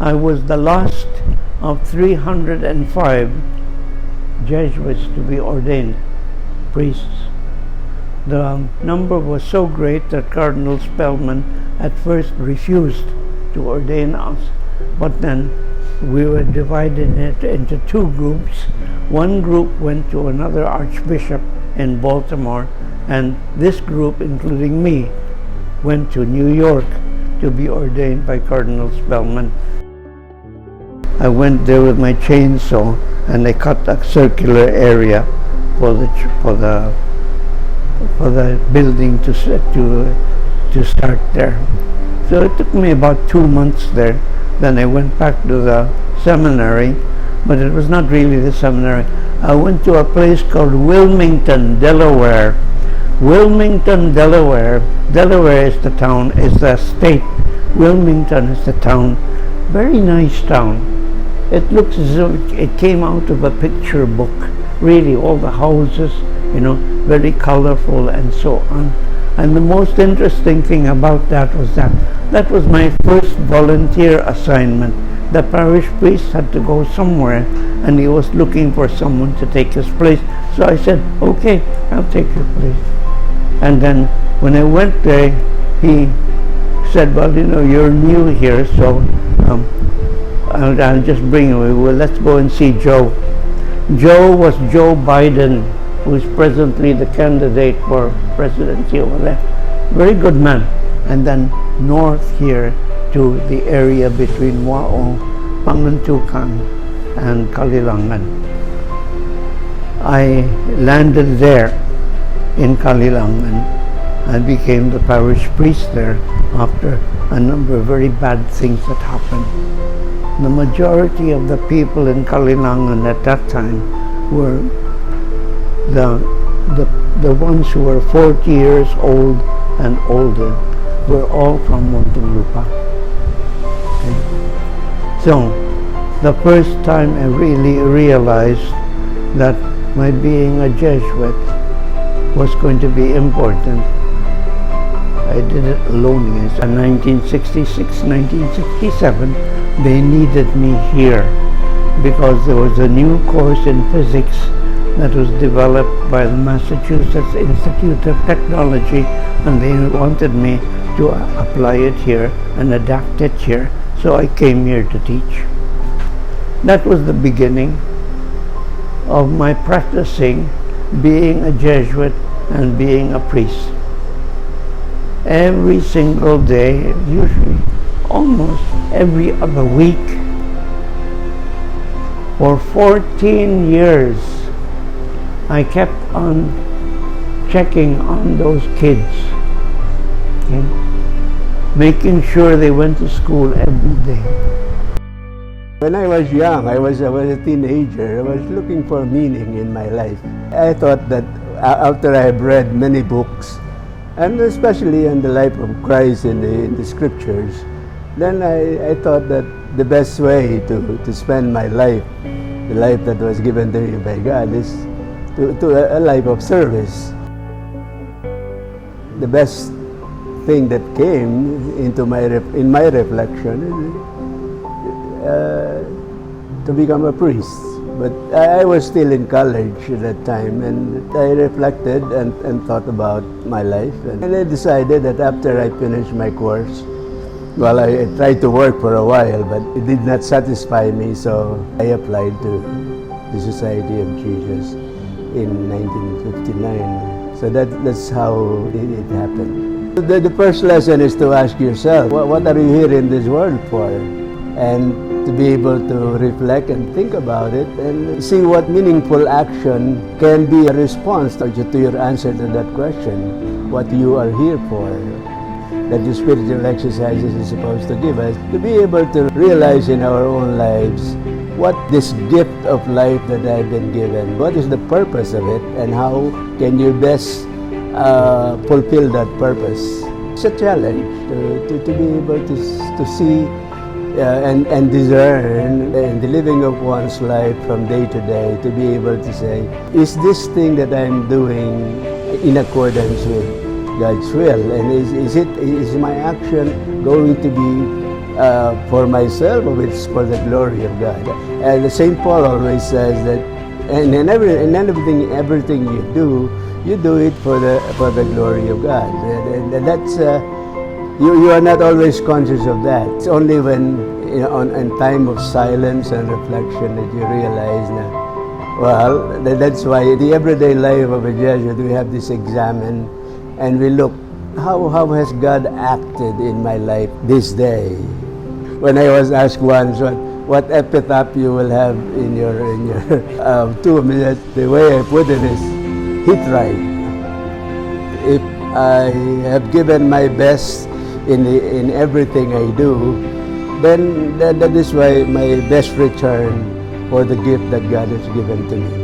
I was the last of 305 Jesuits to be ordained priests. The number was so great that Cardinal Spellman at first refused to ordain us, but then we were divided into two groups. One group went to another archbishop in Baltimore, and this group, including me, went to New York to be ordained by Cardinal Spellman. I went there with my chainsaw and I cut a circular area for the building to start there. So it took me about 2 months there. Then I went back to the seminary, but it was not really the seminary. I went to a place called Wilmington, Delaware. Wilmington, Delaware. Delaware is the town, is the state. Wilmington is the town. Very nice town. It looks as though it came out of a picture book. Really, all the houses, very colorful and so on. And the most interesting thing about that was that was my first volunteer assignment. The parish priest had to go somewhere and he was looking for someone to take his place. So I said, okay, I'll take your place. And then when I went there, he said, well, you're new here, so I'll just bring you. Well, let's go and see Joe. Joe was Joe Biden, who is presently the candidate for presidency over there. Very good man. And then north here to the area between Wao, Pangantukan, and Kalilangan. I landed there in Kalilangan and became the parish priest there after a number of very bad things that happened. The majority of the people in Kalilangan at that time were the ones who were 40 years old and older, were all from Muntinlupa. Okay. So, the first time I really realized that my being a Jesuit was going to be important, I did it alone. In 1966, 1967, they needed me here because there was a new course in physics that was developed by the Massachusetts Institute of Technology, and they wanted me to apply it here and adapt it here. So I came here to teach. That was the beginning of my practicing being a Jesuit and being a priest. Every single day, usually almost every other week, for 14 years, I kept on checking on those kids, okay? Making sure they went to school every day. When I was young, I was a teenager, I was looking for meaning in my life. I thought that after I had read many books, and especially on the life of Christ in the scriptures, then I thought that the best way to spend my life, the life that was given to me by God, is to a life of service. The best thing that came into in my reflection is to become a priest. But I was still in college at that time, and I reflected and thought about my life. And I decided that after I finished my course, well, I tried to work for a while, but it did not satisfy me, so I applied to the Society of Jesus in 1959. So that's how it happened. The first lesson is to ask yourself, what are you here in this world for? And to be able to reflect and think about it and see what meaningful action can be a response to your answer to that question, what you are here for. That the spiritual exercises is supposed to give us, to be able to realize in our own lives what this gift of life that I've been given, what is the purpose of it, and how can you best fulfill that purpose. It's a challenge to be able to see and discern in the living of one's life from day to day, to be able to say, is this thing that I'm doing in accordance with God's will, and is my action going to be for myself, or it's for the glory of God. And St. Paul always says that, and in everything you do it for the glory of God. And that's you are not always conscious of that. It's only when in time of silence and reflection that you realize that. Well, that's why the everyday life of a Jesuit, we have this examine, and we look, how has God acted in my life this day? When I was asked once what epitaph you will have in your 2 minutes, the way I put it is, he tried. If I have given my best in everything I do, then that is why my best return for the gift that God has given to me.